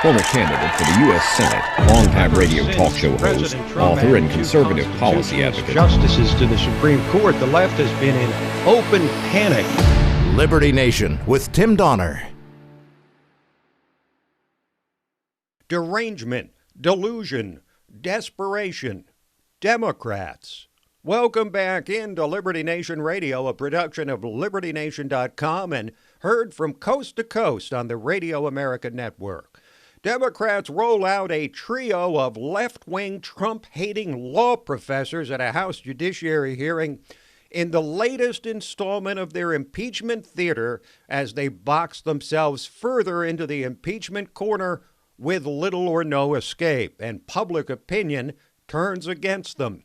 former candidate for the U.S. Senate, longtime radio talk show host, author, and conservative policy advocate. Justices to the Supreme Court, the left has been in open panic. Liberty Nation with Tim Donner. Derangement, delusion, desperation, Democrats. Welcome back into Liberty Nation Radio, a production of LibertyNation.com and heard from coast to coast on the Radio America Network. Democrats roll out a trio of left-wing Trump-hating law professors at a House Judiciary hearing in the latest installment of their impeachment theater as they box themselves further into the impeachment corner with little or no escape, and public opinion turns against them.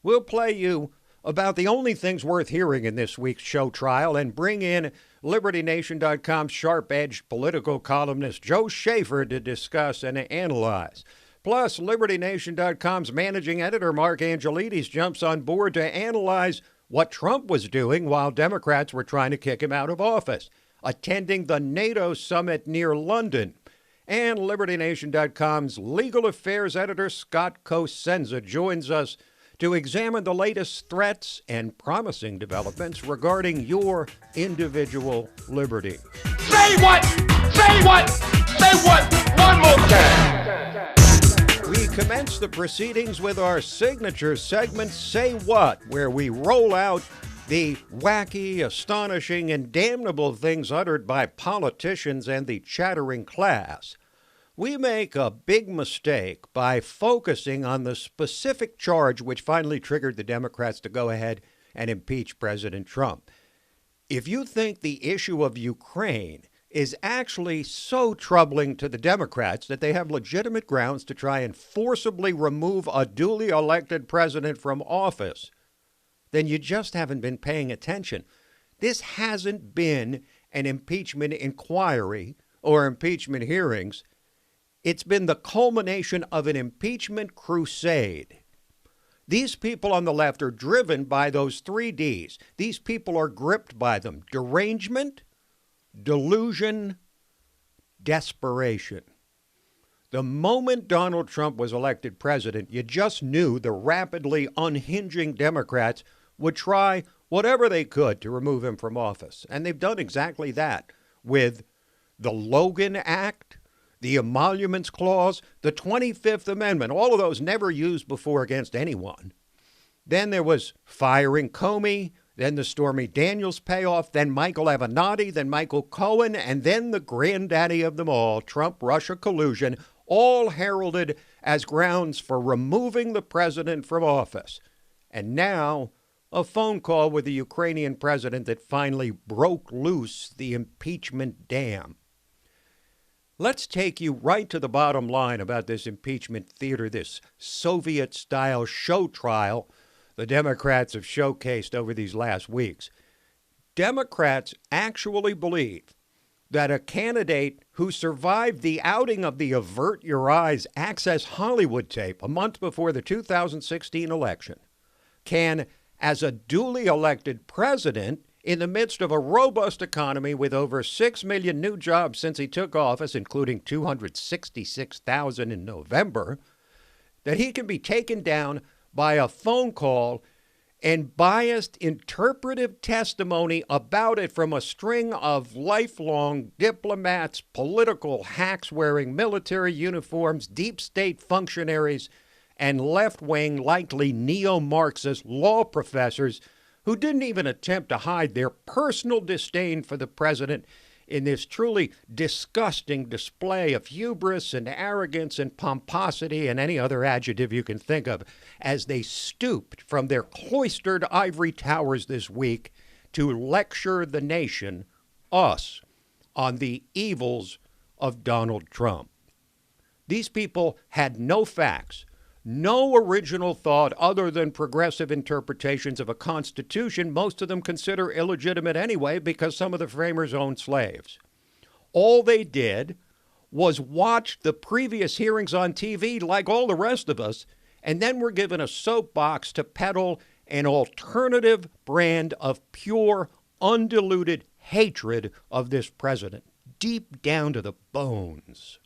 We'll play you about the only things worth hearing in this week's show trial and bring in LibertyNation.com's sharp-edged political columnist Joe Schaeffer to discuss and analyze. Plus, LibertyNation.com's managing editor Mark Angelides jumps on board to analyze what Trump was doing while Democrats were trying to kick him out of office, attending the NATO summit near London. And LibertyNation.com's legal affairs editor Scott Cosenza joins us to examine the latest threats and promising developments regarding your individual liberty. Say what? Say what? Say what? One more time. We commence the proceedings with our signature segment, Say What?, where we roll out the wacky, astonishing, and damnable things uttered by politicians and the chattering class. We make a big mistake by focusing on the specific charge which finally triggered the Democrats to go ahead and impeach President Trump. If you think the issue of Ukraine is actually so troubling to the Democrats that they have legitimate grounds to try and forcibly remove a duly elected president from office, then you just haven't been paying attention. This hasn't been an impeachment inquiry or impeachment hearings. It's been the culmination of an impeachment crusade. These people on the left are driven by those three Ds. These people are gripped by them: derangement, delusion, desperation. The moment Donald Trump was elected president, you just knew the rapidly unhinging Democrats would try whatever they could to remove him from office. And they've done exactly that with the Logan Act, the Emoluments Clause, the 25th Amendment, all of those never used before against anyone. Then there was firing Comey, then the Stormy Daniels payoff, then Michael Avenatti, then Michael Cohen, and then the granddaddy of them all, Trump-Russia collusion, all heralded as grounds for removing the president from office. And now, a phone call with the Ukrainian president that finally broke loose the impeachment dam. Let's take you right to the bottom line about this impeachment theater, this Soviet-style show trial the Democrats have showcased over these last weeks. Democrats actually believe that a candidate who survived the outing of the Avert Your Eyes Access Hollywood tape a month before the 2016 election can, as a duly elected president, in the midst of a robust economy with over 6 million new jobs since he took office, including 266,000 in November, that he can be taken down by a phone call and biased interpretive testimony about it from a string of lifelong diplomats, political hacks wearing military uniforms, deep state functionaries, and left-wing, likely neo-Marxist law professors who didn't even attempt to hide their personal disdain for the president in this truly disgusting display of hubris and arrogance and pomposity and any other adjective you can think of, as they stooped from their cloistered ivory towers this week to lecture the nation, us, on the evils of Donald Trump. These people had no facts, no original thought other than progressive interpretations of a constitution most of them consider illegitimate anyway because some of the framers owned slaves. All they did was watch the previous hearings on TV like all the rest of us, and then were given a soapbox to peddle an alternative brand of pure, undiluted hatred of this president, deep down to the bones.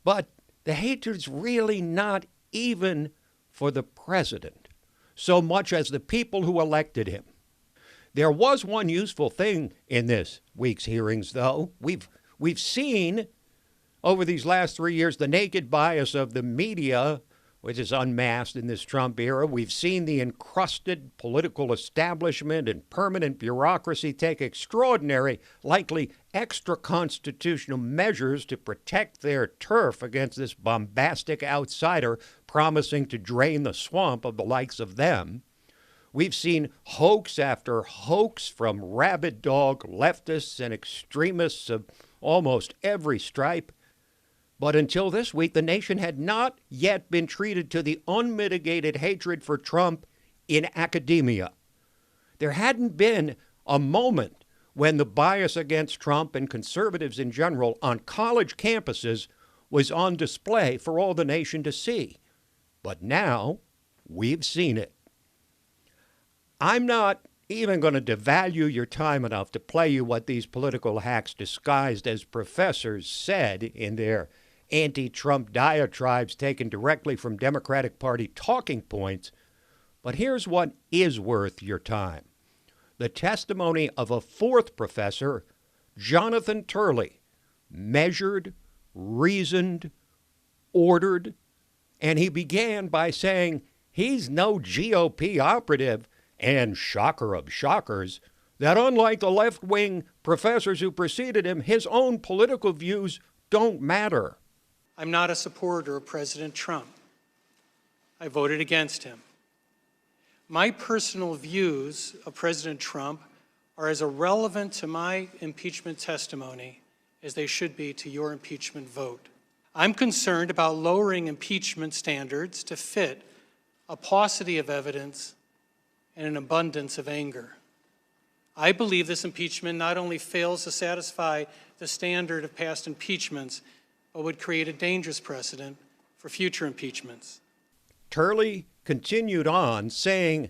But the hatred's really not even for the president, so much as the people who elected him. There was one useful thing in this week's hearings, though. We've seen over these last 3 years the naked bias of the media, which is unmasked in this Trump era. We've seen the encrusted political establishment and permanent bureaucracy take extraordinary, likely extra-constitutional measures to protect their turf against this bombastic outsider promising to drain the swamp of the likes of them. We've seen hoax after hoax from rabid dog leftists and extremists of almost every stripe. But until this week, the nation had not yet been treated to the unmitigated hatred for Trump in academia. There hadn't been a moment when the bias against Trump and conservatives in general on college campuses was on display for all the nation to see. But now we've seen it. I'm not even going to devalue your time enough to play you what these political hacks disguised as professors said in their anti-Trump diatribes taken directly from Democratic Party talking points, but here's what is worth your time. The testimony of a fourth professor, Jonathan Turley, measured, reasoned, ordered, and he began by saying he's no GOP operative, and shocker of shockers, that unlike the left-wing professors who preceded him, his own political views don't matter. I'm not a supporter of President Trump. I voted against him. My personal views of President Trump are as irrelevant to my impeachment testimony as they should be to your impeachment vote. I'm concerned about lowering impeachment standards to fit a paucity of evidence and an abundance of anger. I believe this impeachment not only fails to satisfy the standard of past impeachments, but would create a dangerous precedent for future impeachments. Turley continued on, saying,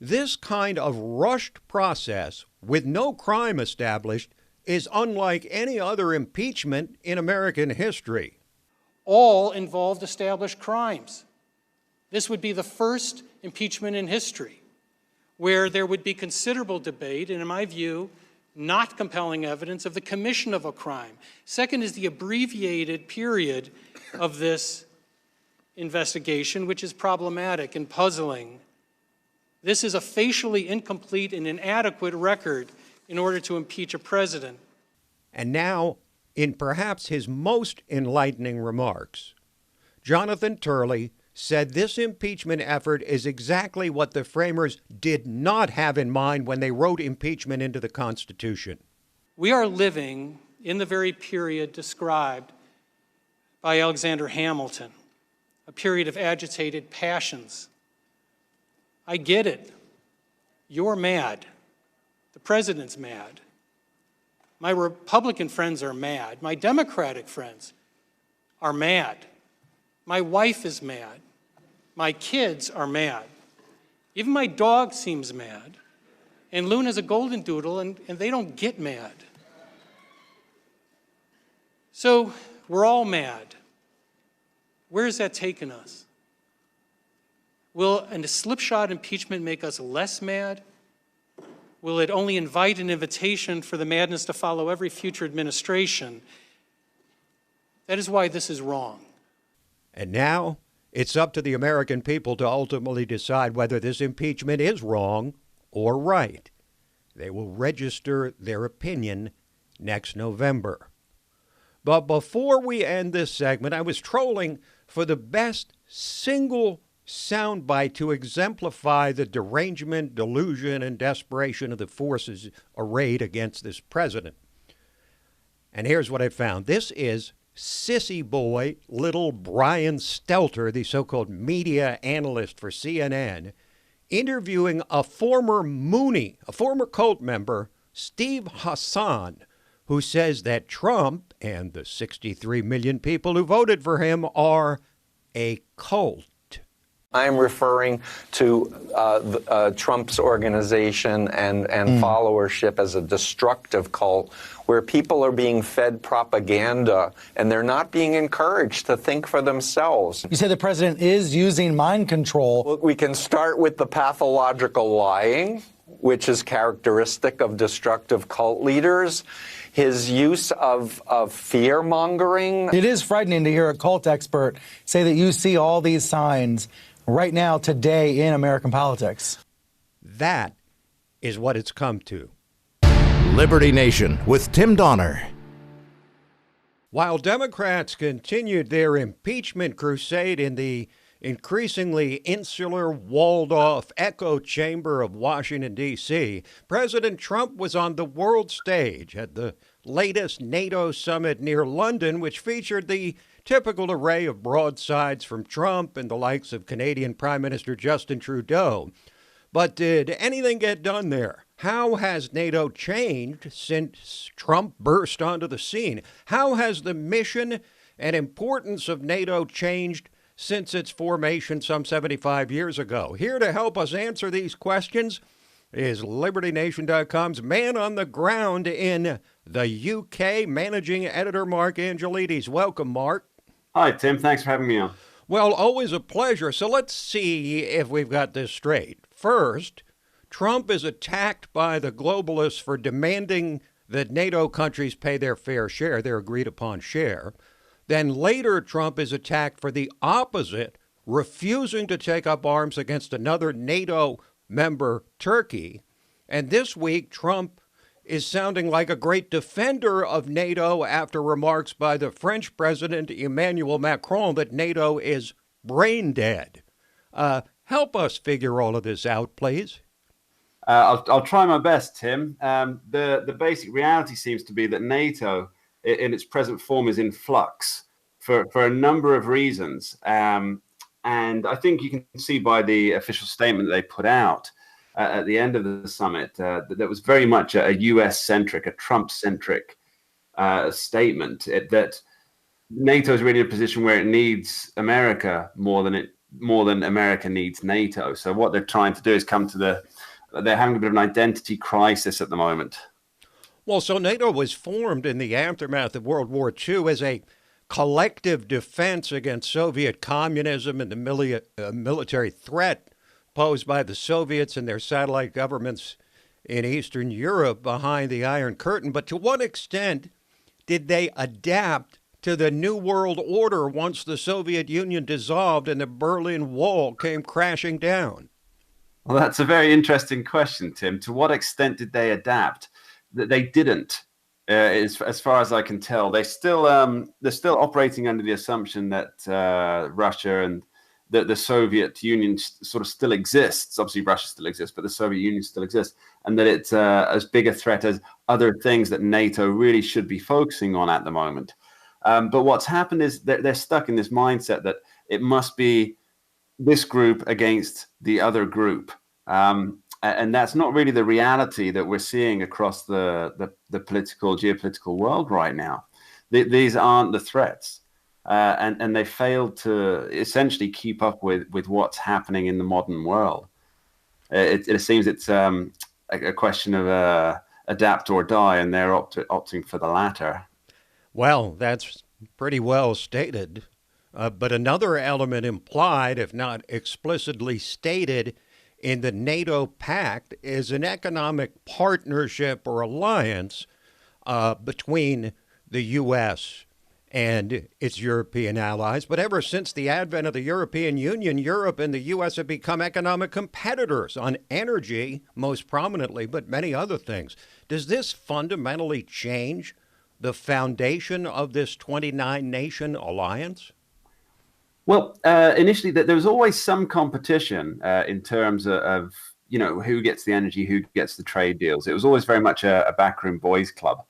this kind of rushed process with no crime established is unlike any other impeachment in American history. All involved established crimes. This would be the first impeachment in history where there would be considerable debate, and in my view, not compelling evidence of the commission of a crime. Second is the abbreviated period of this investigation, which is problematic and puzzling. This is a facially incomplete and inadequate record in order to impeach a president. And now, in perhaps his most enlightening remarks, Jonathan Turley said this impeachment effort is exactly what the framers did not have in mind when they wrote impeachment into the Constitution. We are living in the very period described by Alexander Hamilton, a period of agitated passions. I get it. You're mad. The president's mad. My Republican friends are mad. My Democratic friends are mad. My wife is mad. My kids are mad. Even my dog seems mad. And Luna's a golden doodle, and they don't get mad. So we're all mad. Where has that taken us? Will a slipshod impeachment make us less mad? Will it only invite an invitation for the madness to follow every future administration? That is why this is wrong. And now it's up to the American people to ultimately decide whether this impeachment is wrong or right. They will register their opinion next November. But before we end this segment, I was trolling for the best single soundbite to exemplify the derangement, delusion, and desperation of the forces arrayed against this president. And here's what I found. This is sissy boy little Brian Stelter, the so-called media analyst for CNN, interviewing a former Moonie, a former cult member, Steve Hassan, who says that Trump and the 63 million people who voted for him are a cult. I'm referring to Trump's organization and followership as a destructive cult where people are being fed propaganda and they're not being encouraged to think for themselves. You say the president is using mind control. Well, we can start with the pathological lying, which is characteristic of destructive cult leaders. His use of fear-mongering. It is frightening to hear a cult expert say that you see all these signs right now, today, in American politics. That is what it's come to. Liberty Nation with Tim Donner. While Democrats continued their impeachment crusade in the increasingly insular, walled-off echo chamber of Washington, D.C., President Trump was on the world stage at the latest NATO summit near London, which featured the typical array of broadsides from Trump and the likes of Canadian Prime Minister Justin Trudeau. But did anything get done there? How has NATO changed since Trump burst onto the scene? How has the mission and importance of NATO changed since its formation some 75 years ago? Here to help us answer these questions is LibertyNation.com's man on the ground in the UK, Managing Editor Mark Angelides. Welcome, Mark. Hi, Tim. Thanks for having me on. Well, always a pleasure. So let's see if we've got this straight. First, Trump is attacked by the globalists for demanding that NATO countries pay their fair share, their agreed-upon share. Then later, Trump is attacked for the opposite, refusing to take up arms against another NATO member, Turkey. And this week, Trump is sounding like a great defender of NATO after remarks by the French President Emmanuel Macron that NATO is brain dead. Help us figure all of this out, please. I'll try my best, Tim. The basic reality seems to be that NATO, in its present form, is in flux for a number of reasons. And I think you can see by the official statement that they put out at the end of the summit that was very much a US-centric, a Trump-centric statement, that NATO is really in a position where it needs America more than America needs NATO. So what they're trying to do is they're having a bit of an identity crisis at the moment. Well, so NATO was formed in the aftermath of World War II as a collective defense against Soviet communism and the military threat posed by the Soviets and their satellite governments in Eastern Europe behind the Iron Curtain. But to what extent did they adapt to the New World Order once the Soviet Union dissolved and the Berlin Wall came crashing down? Well, that's a very interesting question, Tim. To what extent did they adapt? They didn't, as far as I can tell. They're still operating under the assumption that Russia and the Soviet Union sort of still exists. Obviously, Russia still exists, but the Soviet Union still exists, and that it's as big a threat as other things that NATO really should be focusing on at the moment. But what's happened is they're stuck in this mindset that it must be this group against the other group. And that's not really the reality that we're seeing across the geopolitical world right now. These aren't the threats. And they failed to essentially keep up with what's happening in the modern world. It seems it's a question of adapt or die, and they're opting for the latter. Well, that's pretty well stated. But another element implied, if not explicitly stated, in the NATO pact is an economic partnership or alliance between the U.S. and its European allies. But ever since the advent of the European Union, Europe and the U.S. have become economic competitors on energy, most prominently, but many other things. Does this fundamentally change the foundation of this 29-nation alliance? Well, initially, there was always some competition in terms of who gets the energy, who gets the trade deals. It was always very much a backroom boys club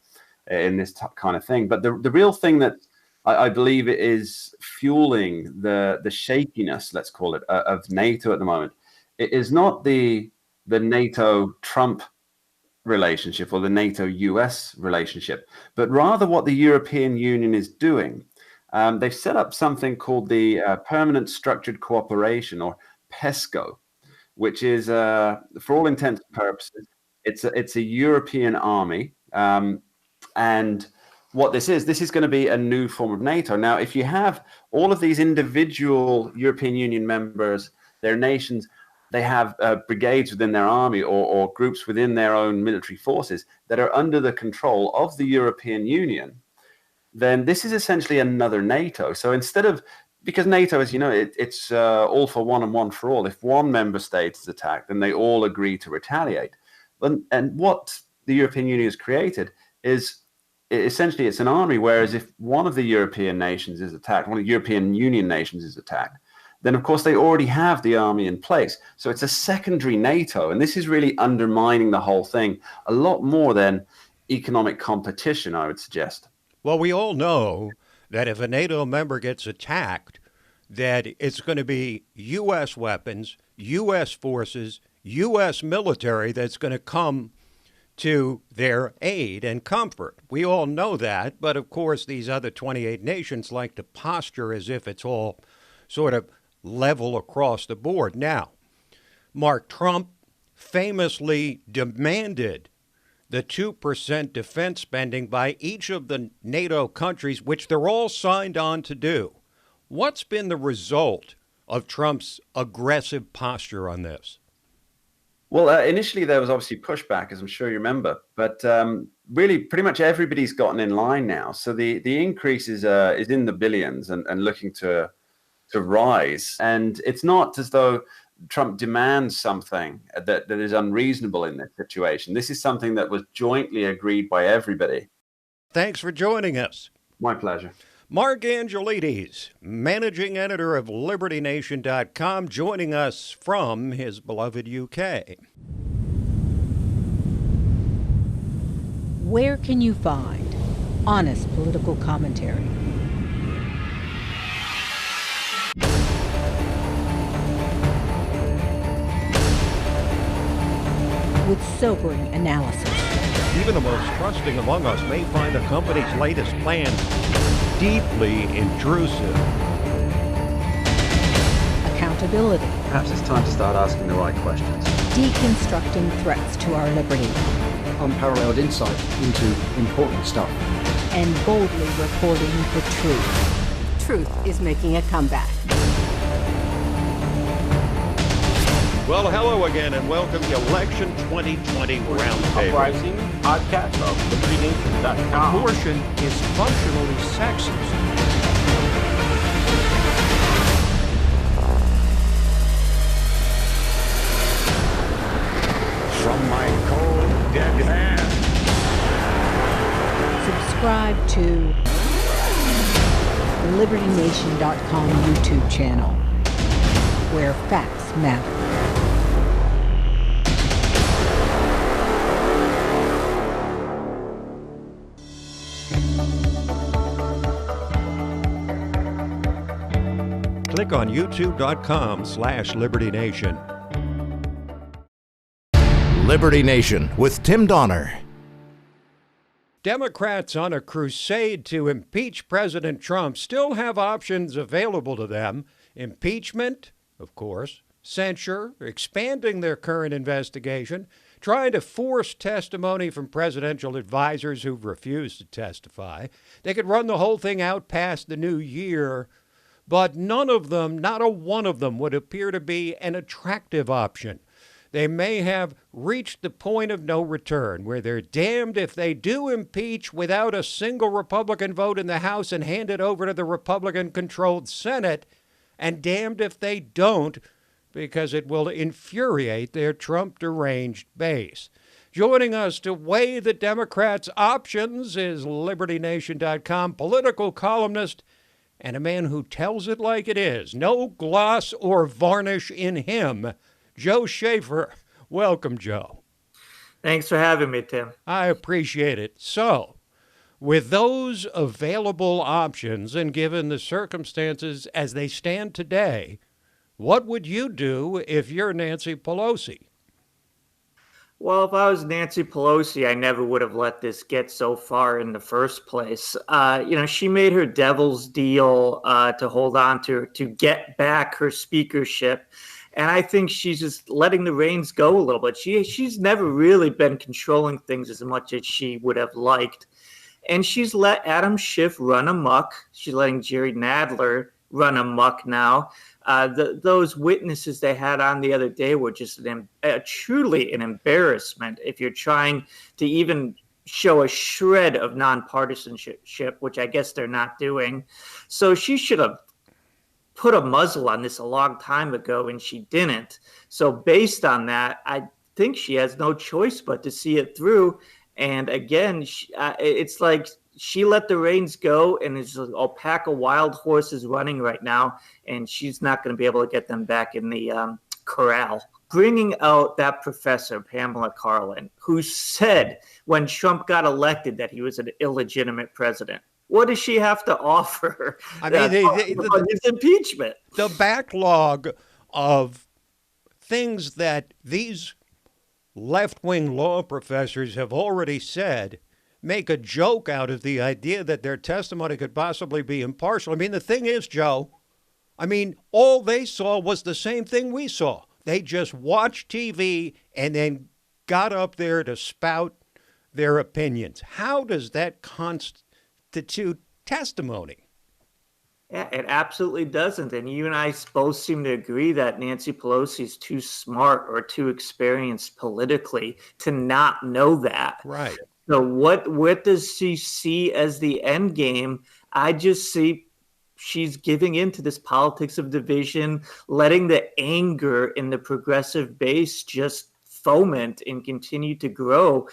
in this kind of thing. But the real thing that I believe is fueling the shakiness, let's call it, of NATO at the moment, it is not the NATO-Trump relationship or the NATO-US relationship, but rather what the European Union is doing. they've set up something called the Permanent Structured Cooperation, or PESCO, which is, for all intents and purposes, it's a European army. And what this is going to be a new form of NATO. Now, if you have all of these individual European Union members, their nations, they have brigades within their army or groups within their own military forces that are under the control of the European Union, then this is essentially another NATO. So instead of, because NATO, as you know, it's all for one and one for all. If one member state is attacked, then they all agree to retaliate. And what the European Union has created is essentially it's an army, whereas if one of the European nations is attacked, one of the European Union nations is attacked, then of course they already have the army in place. So it's a secondary NATO, and this is really undermining the whole thing a lot more than economic competition, I would suggest. Well, we all know that if a NATO member gets attacked, that it's going to be U.S. weapons, U.S. forces, U.S. military that's going to come to their aid and comfort. We all know that, but of course these other 28 nations like to posture as if it's all sort of level across the board. Now, Mark, Trump famously demanded the 2% defense spending by each of the NATO countries, which they're all signed on to do. What's been the result of Trump's aggressive posture on this? Well, initially there was obviously pushback, as I'm sure you remember, but really pretty much everybody's gotten in line now. So the increase is in the billions and looking to rise. And it's not as though Trump demands something that is unreasonable in this situation. This is something that was jointly agreed by everybody. Thanks for joining us. My pleasure. Mark Angelides, managing editor of LibertyNation.com, joining us from his beloved UK. Where can you find honest political commentary? With sobering analysis. Even the most trusting among us may find the company's latest plan deeply intrusive. Accountability. Perhaps it's time to start asking the right questions. Deconstructing threats to our liberty. Unparalleled insight into important stuff. And boldly reporting the truth. Truth is making a comeback. Well, hello again, and welcome to Election 2020 Roundtable. Uprising podcast of LibertyNation.com. Abortion is functionally sexist. From my cold, dead hand. Subscribe to LibertyNation.com YouTube channel, where facts matter. Click on youtube.com/LibertyNation. Liberty Nation with Tim Donner. Democrats on a crusade to impeach President Trump still have options available to them. Impeachment, of course, censure, expanding their current investigation, trying to force testimony from presidential advisors who've refused to testify. They could run the whole thing out past the new year, but none of them, not a one of them, would appear to be an attractive option. They may have reached the point of no return, where they're damned if they do impeach without a single Republican vote in the House and hand it over to the Republican-controlled Senate, and damned if they don't, because it will infuriate their Trump-deranged base. Joining us to weigh the Democrats' options is LibertyNation.com political columnist and a man who tells it like it is. No gloss or varnish in him. Joe Schaeffer. Welcome, Joe. Thanks for having me, Tim. I appreciate it. So, with those available options and given the circumstances as they stand today, what would you do if you're Nancy Pelosi? Well, if I was Nancy Pelosi, I never would have let this get so far in the first place. She made her devil's deal to hold on to get back her speakership. And I think she's just letting the reins go a little bit. She's never really been controlling things as much as she would have liked. And she's let Adam Schiff run amok. She's letting Jerry Nadler run amok now. Those witnesses they had on the other day were just truly an embarrassment if you're trying to even show a shred of nonpartisanship, which I guess they're not doing. So she should have put a muzzle on this a long time ago, and she didn't. So based on that, I think she has no choice but to see it through. And again, it's like she let the reins go, and there's an alpaca wild horses running right now, and she's not going to be able to get them back in the corral. Bringing out that professor, Pamela Karlan, who said when Trump got elected that he was an illegitimate president. What does she have to offer? I mean, his impeachment. The backlog of things that these left-wing law professors have already said make a joke out of the idea that their testimony could possibly be impartial. I mean, the thing is, Joe, all they saw was the same thing we saw. They just watched TV and then got up there to spout their opinions. How does that constitute testimony? Yeah, it absolutely doesn't. And you and I both seem to agree that Nancy Pelosi is too smart or too experienced politically to not know that. Right. So what does she see as the end game? I just see she's giving in to this politics of division, letting the anger in the progressive base just foment and continue to grow.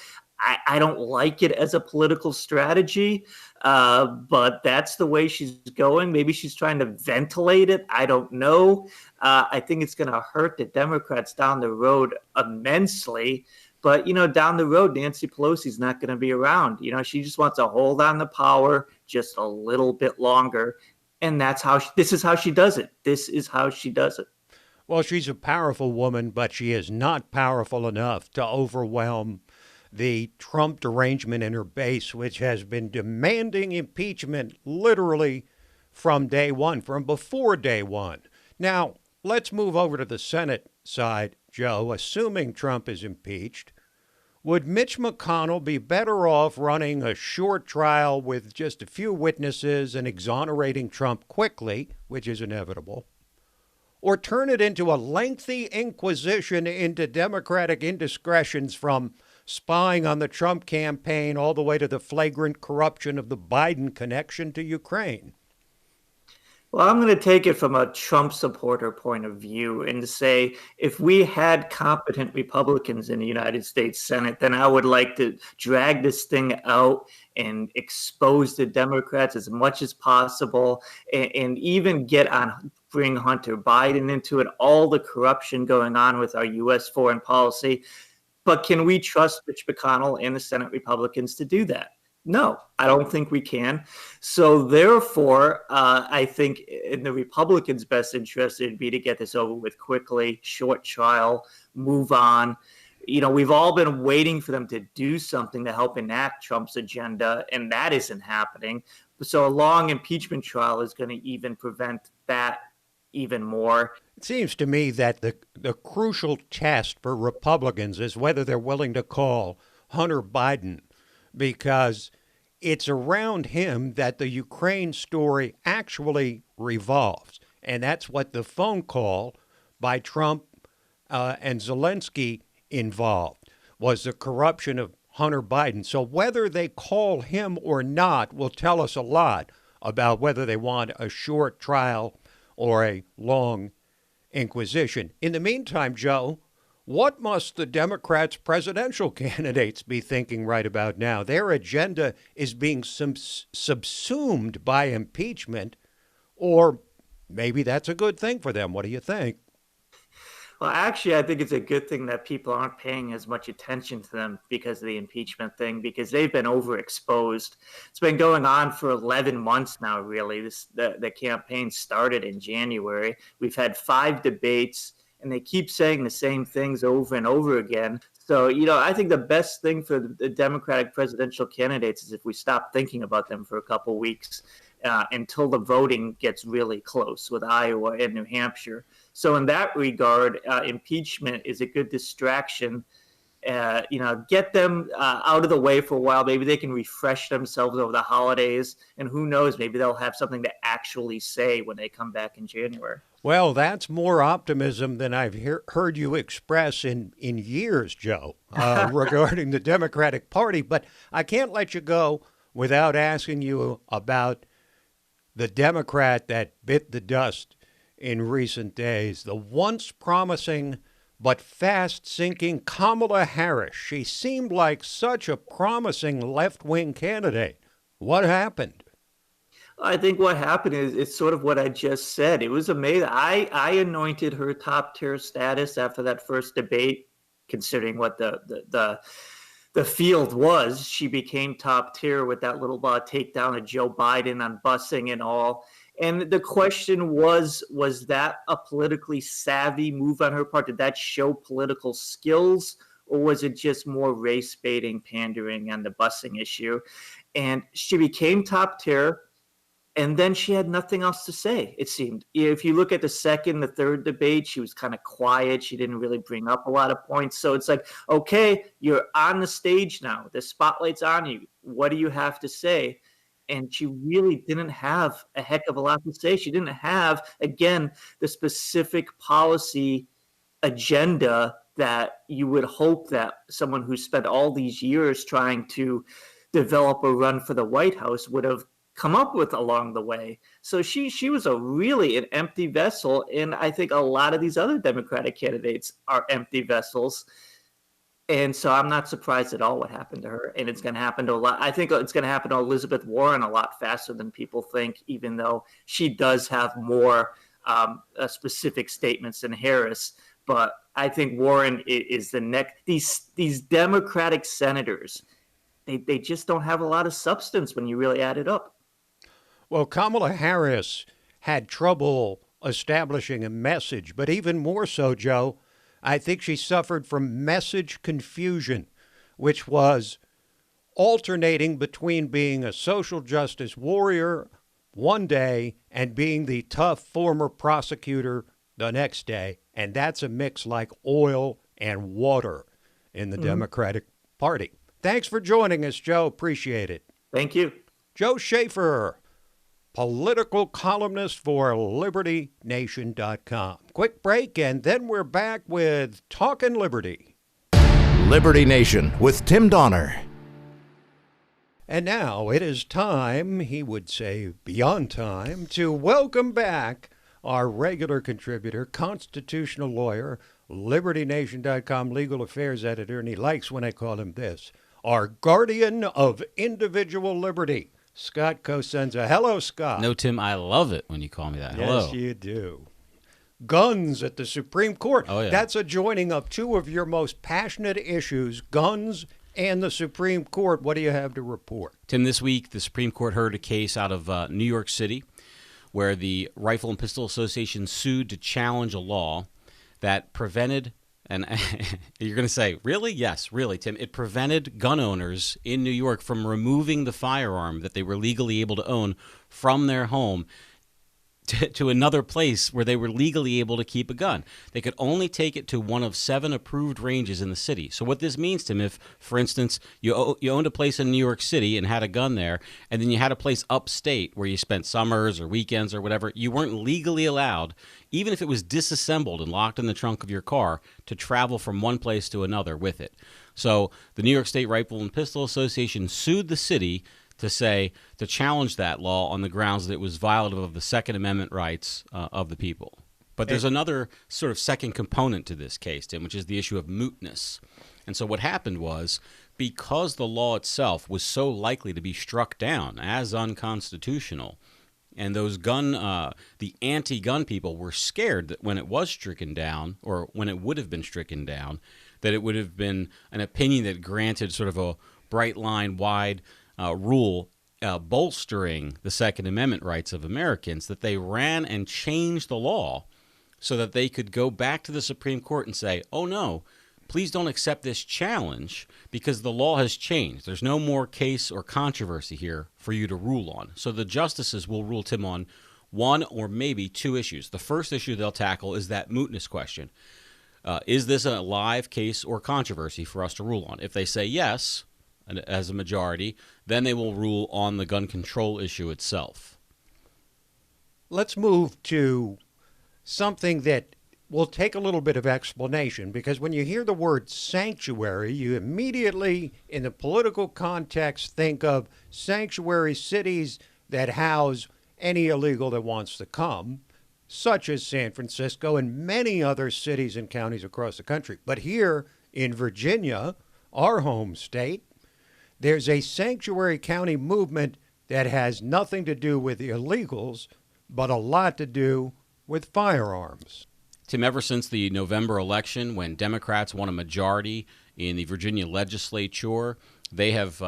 I don't like it as a political strategy, but that's the way she's going. Maybe she's trying to ventilate it. I don't know. I think it's going to hurt the Democrats down the road immensely. But, down the road, Nancy Pelosi's not going to be around. She just wants to hold on to power just a little bit longer. And this is how she does it. This is how she does it. Well, she's a powerful woman, but she is not powerful enough to overwhelm the Trump derangement in her base, which has been demanding impeachment literally from day one, from before day one. Now, let's move over to the Senate side, Joe. Assuming Trump is impeached, would Mitch McConnell be better off running a short trial with just a few witnesses and exonerating Trump quickly, which is inevitable, or turn it into a lengthy inquisition into Democratic indiscretions from spying on the Trump campaign all the way to the flagrant corruption of the Biden connection to Ukraine? Well, I'm going to take it from a Trump supporter point of view and to say if we had competent Republicans in the United States Senate, then I would like to drag this thing out and expose the Democrats as much as possible and even bring Hunter Biden into it, all the corruption going on with our U.S. foreign policy. But can we trust Mitch McConnell and the Senate Republicans to do that? No, I don't think we can. So therefore, I think in the Republicans' best interest, it'd be to get this over with quickly, short trial, move on. We've all been waiting for them to do something to help enact Trump's agenda, and that isn't happening. So a long impeachment trial is going to even prevent that even more. It seems to me that the crucial test for Republicans is whether they're willing to call Hunter Biden, because it's around him that the Ukraine story actually revolves. And that's what the phone call by Trump and Zelensky involved, was the corruption of Hunter Biden. So whether they call him or not will tell us a lot about whether they want a short trial or a long inquisition. In the meantime, Joe, what must the Democrats' presidential candidates be thinking right about now? Their agenda is being subsumed by impeachment, or maybe that's a good thing for them. What do you think? Well, actually, I think it's a good thing that people aren't paying as much attention to them because of the impeachment thing, because they've been overexposed. It's been going on for 11 months now, really. The campaign started in January. We've had 5 debates, and they keep saying the same things over and over again. So, I think the best thing for the Democratic presidential candidates is if we stop thinking about them for a couple weeks until the voting gets really close with Iowa and New Hampshire. So in that regard, impeachment is a good distraction. Get them out of the way for a while. Maybe they can refresh themselves over the holidays. And who knows, maybe they'll have something to actually say when they come back in January. Well, that's more optimism than I've heard you express in years, Joe, regarding the Democratic Party. But I can't let you go without asking you about the Democrat that bit the dust in recent days, the once promising but fast-sinking Kamala Harris. She seemed like such a promising left-wing candidate. What happened? I think what happened is it's sort of what I just said. It was amazing. I anointed her top tier status after that first debate, considering what the field was. She became top tier with that little takedown of Joe Biden on busing and all. And the question was that a politically savvy move on her part? Did that show political skills, or was it just more race baiting, pandering on the busing issue? And she became top tier. And then she had nothing else to say, it seemed. If you look at the second, the third debate, she was kind of quiet. She didn't really bring up a lot of points. So it's like, okay, you're on the stage now. The spotlight's on you. What do you have to say? And she really didn't have a heck of a lot to say. She didn't have, again, the specific policy agenda that you would hope that someone who spent all these years trying to develop a run for the White House would have come up with along the way. So she was really an empty vessel, and I think a lot of these other Democratic candidates are empty vessels. And so I'm not surprised at all what happened to her, and it's going to happen to a lot. I think it's going to happen to Elizabeth Warren a lot faster than people think, even though she does have more specific statements than Harris. But I think Warren is the next. These Democratic senators, they just don't have a lot of substance when you really add it up. Well, Kamala Harris had trouble establishing a message, but even more so, Joe, I think she suffered from message confusion, which was alternating between being a social justice warrior one day and being the tough former prosecutor the next day. And that's a mix like oil and water in the Democratic Party. Thanks for joining us, Joe. Appreciate it. Thank you. Joe Schaeffer, political columnist for LibertyNation.com. Quick break, and then we're back with Talkin' Liberty. Liberty Nation with Tim Donner. And now it is time, he would say beyond time, to welcome back our regular contributor, constitutional lawyer, LibertyNation.com legal affairs editor, and he likes when I call him this, our guardian of individual liberty, Scott Cosenza. Hello, Scott. No, Tim, I love it when you call me that. Hello. Yes, you do. Guns at the Supreme Court. Oh, yeah. That's a joining of two of your most passionate issues, guns and the Supreme Court. What do you have to report? Tim, this week, the Supreme Court heard a case out of New York City where the Rifle and Pistol Association sued to challenge a law that prevented, and you're going to say, really? Yes, really, Tim. It prevented gun owners in New York from removing the firearm that they were legally able to own from their home to another place where they were legally able to keep a gun. They could only take it to one of 7 approved ranges in the city. So what this means, Tim, if, for instance, you owned a place in New York City and had a gun there, and then you had a place upstate where you spent summers or weekends or whatever, you weren't legally allowed, even if it was disassembled and locked in the trunk of your car, to travel from one place to another with it. So the New York State Rifle and Pistol Association sued the city to challenge that law on the grounds that it was violative of the Second Amendment rights of the people. But there's another sort of second component to this case, Tim, which is the issue of mootness. And so what happened was, because the law itself was so likely to be struck down as unconstitutional, and those the anti-gun people were scared that when it was stricken down, or when it would have been stricken down, that it would have been an opinion that granted sort of a bright line, wide rule bolstering the Second Amendment rights of Americans, that they ran and changed the law so that they could go back to the Supreme Court and say, oh no, please don't accept this challenge because the law has changed. There's no more case or controversy here for you to rule on. So the justices will rule, Tim, on one or maybe two issues. The first issue they'll tackle is that mootness question. Is this a live case or controversy for us to rule on? If they say yes, as a majority, then they will rule on the gun control issue itself. Let's move to something that will take a little bit of explanation, because when you hear the word sanctuary, you immediately, in the political context, think of sanctuary cities that house any illegal that wants to come, such as San Francisco and many other cities and counties across the country. But here in Virginia, our home state, there's a sanctuary county movement that has nothing to do with the illegals, but a lot to do with firearms. Tim, ever since the November election, when Democrats won a majority in the Virginia legislature, they have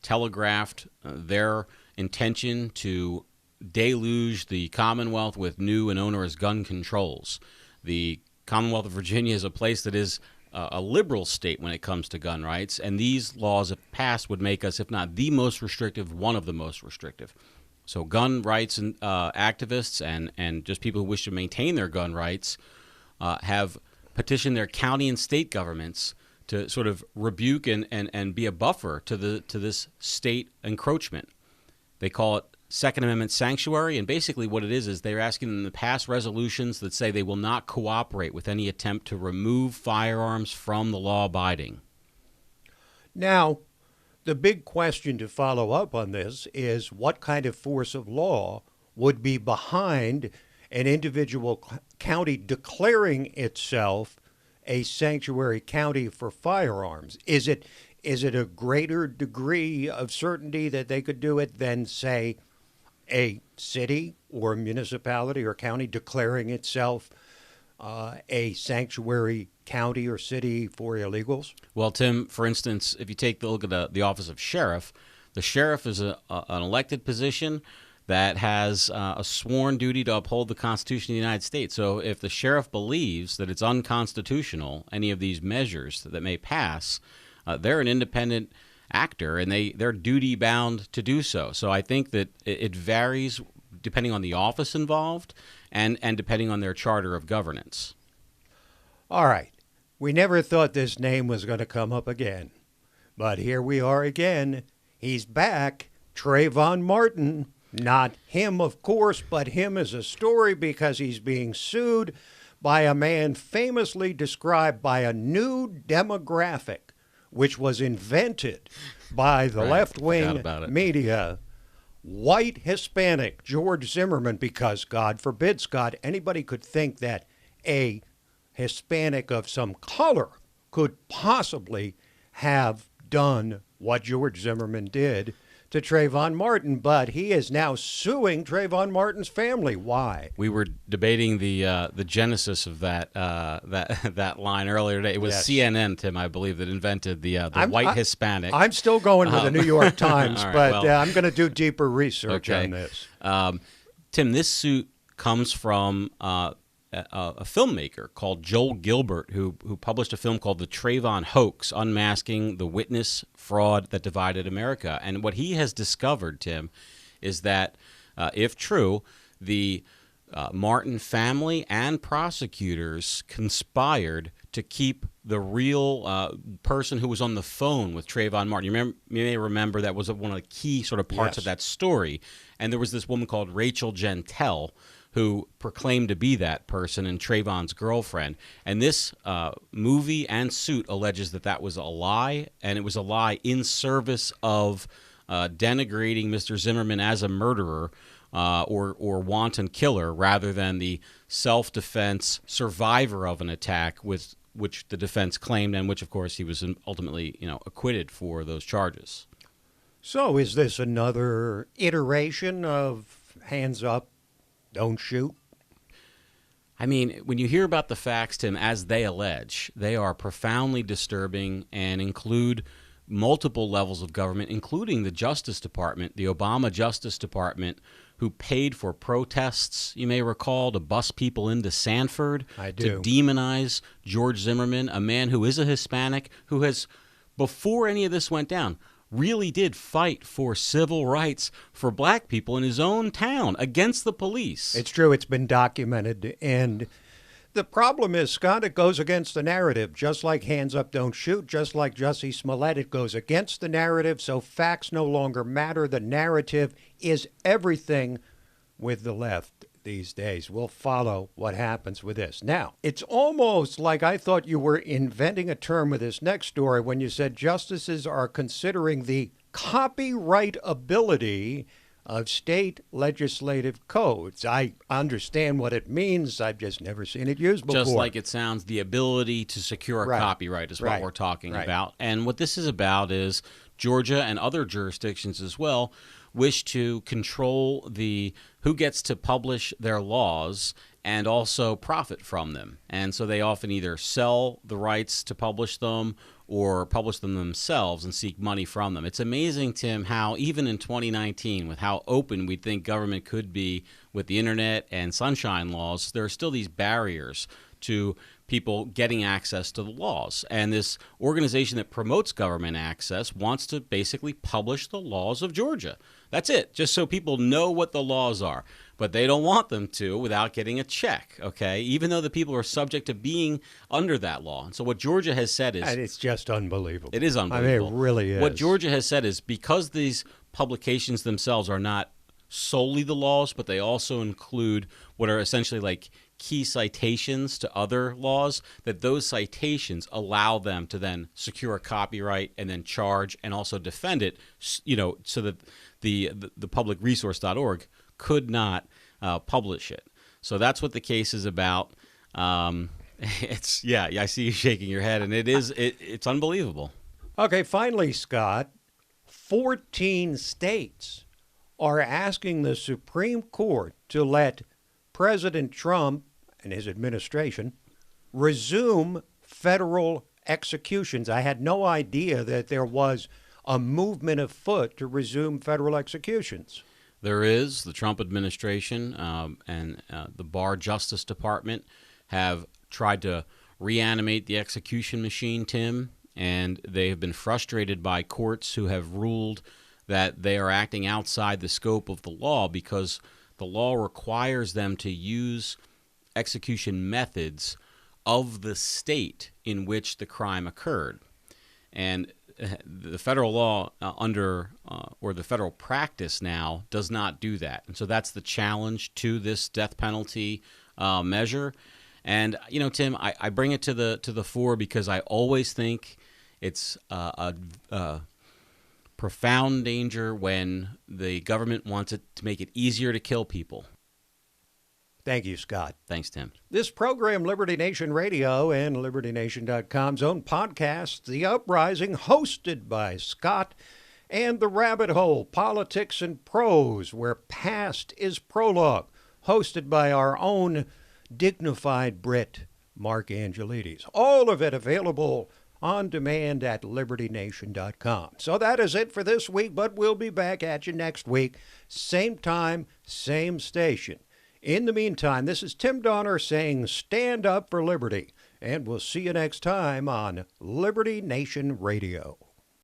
telegraphed their intention to deluge the Commonwealth with new and onerous gun controls. The Commonwealth of Virginia is a place that is a liberal state when it comes to gun rights, and these laws, if passed, would make us, if not the most restrictive, one of the most restrictive. So gun rights and activists and just people who wish to maintain their gun rights have petitioned their county and state governments to sort of rebuke and be a buffer to this state encroachment. They call it Second Amendment sanctuary, and basically what it is they're asking them to pass resolutions that say they will not cooperate with any attempt to remove firearms from the law-abiding. Now, the big question to follow up on this is what kind of force of law would be behind an individual county declaring itself a sanctuary county for firearms? Is it a greater degree of certainty that they could do it than, say, a city or municipality or county declaring itself a sanctuary county or city for illegals? Well, Tim, for instance, if you take a look at the office of sheriff, the sheriff is an elected position that has a sworn duty to uphold the Constitution of the United States. So if the sheriff believes that it's unconstitutional, any of these measures that may pass, they're an independent actor, and they're duty-bound to do so. So I think that it varies depending on the office involved and depending on their charter of governance. All right. We never thought this name was going to come up again. But here we are again. He's back. Trayvon Martin. Not him, of course, but him as a story because he's being sued by a man famously described by a new demographic, which was invented by the left-wing media, white Hispanic George Zimmerman, because God forbid, Scott, anybody could think that a Hispanic of some color could possibly have done what George Zimmerman did to Trayvon Martin, but he is now suing Trayvon Martin's family. Why? We were debating the genesis of that line earlier today. It was CNN, Tim, I believe, that invented the white Hispanic. I'm still going with the New York Times, right, but I'm going to do deeper research on this. Tim, this suit comes from a filmmaker called Joel Gilbert, who published a film called The Trayvon Hoax, Unmasking the Witness Fraud That Divided America. And what he has discovered, Tim, is that, if true, the Martin family and prosecutors conspired to keep the real person who was on the phone with Trayvon Martin. You may remember that was one of the key sort of parts of that story. And there was this woman called Rachel Gentile, who proclaimed to be that person and Trayvon's girlfriend. And this movie and suit alleges that that was a lie, and it was a lie in service of denigrating Mr. Zimmerman as a murderer or wanton killer, rather than the self-defense survivor of an attack with which the defense claimed, and which, of course, he was ultimately acquitted for those charges. So is this another iteration of hands up, don't shoot? I mean, when you hear about the facts, Tim, as they allege, they are profoundly disturbing and include multiple levels of government, including the Justice Department, the Obama Justice Department, who paid for protests, you may recall, to bus people into Sanford, I do. to demonize George Zimmerman, a man who is a Hispanic, who has, before any of this went down, really did fight for civil rights for black people in his own town against the police. It's true. It's been documented. And the problem is, Scott, it goes against the narrative. Just like Hands Up, Don't Shoot, just like Jussie Smollett, it goes against the narrative, so facts no longer matter. The narrative is everything with the left these days. We'll follow what happens with this. Now, it's almost like I thought you were inventing a term with this next story when you said justices are considering the copyright ability of state legislative codes. I understand what it means. I've just never seen it used before. Just like it sounds, the ability to secure a copyright is what we're talking about. And what this is about is Georgia and other jurisdictions as well wish to control the who gets to publish their laws and also profit from them. And so they often either sell the rights to publish them or publish them themselves and seek money from them. It's amazing, Tim, how even in 2019, with how open we think government could be with the internet and sunshine laws, there are still these barriers to people getting access to the laws. And this organization that promotes government access wants to basically publish the laws of Georgia. That's it, just so people know what the laws are. But they don't want them to without getting a check, okay? Even though the people are subject to being under that law. And so what Georgia has said is... And it's just unbelievable. It is unbelievable. I mean, it really is. What Georgia has said is because these publications themselves are not solely the laws, but they also include what are essentially like key citations to other laws, that those citations allow them to then secure a copyright and then charge and also defend it, you know, so that the publicresource.org could not publish it. So that's what the case is about. It's I see you shaking your head, and it's unbelievable. Okay, finally, Scott, 14 states are asking the Supreme Court to let President Trump and his administration resume federal executions. I had no idea that there was a movement afoot to resume federal executions. There is. The Trump administration and the Barr Justice Department have tried to reanimate the execution machine, Tim, and they have been frustrated by courts who have ruled that they are acting outside the scope of the law because the law requires them to use execution methods of the state in which the crime occurred. And the federal law or the federal practice now does not do that. And so that's the challenge to this death penalty measure. And, you know, Tim, I bring it to the fore because I always think it's a profound danger when the government wants it to make it easier to kill people. Thank you, Scott. Thanks, Tim. This program, Liberty Nation Radio and LibertyNation.com's own podcast, The Uprising, hosted by Scott, and The Rabbit Hole, Politics and Prose, where past is prologue, hosted by our own dignified Brit, Mark Angelides. All of it available on demand at LibertyNation.com. So that is it for this week, but we'll be back at you next week. Same time, same station. In the meantime, this is Tim Donner saying stand up for liberty, and we'll see you next time on Liberty Nation Radio.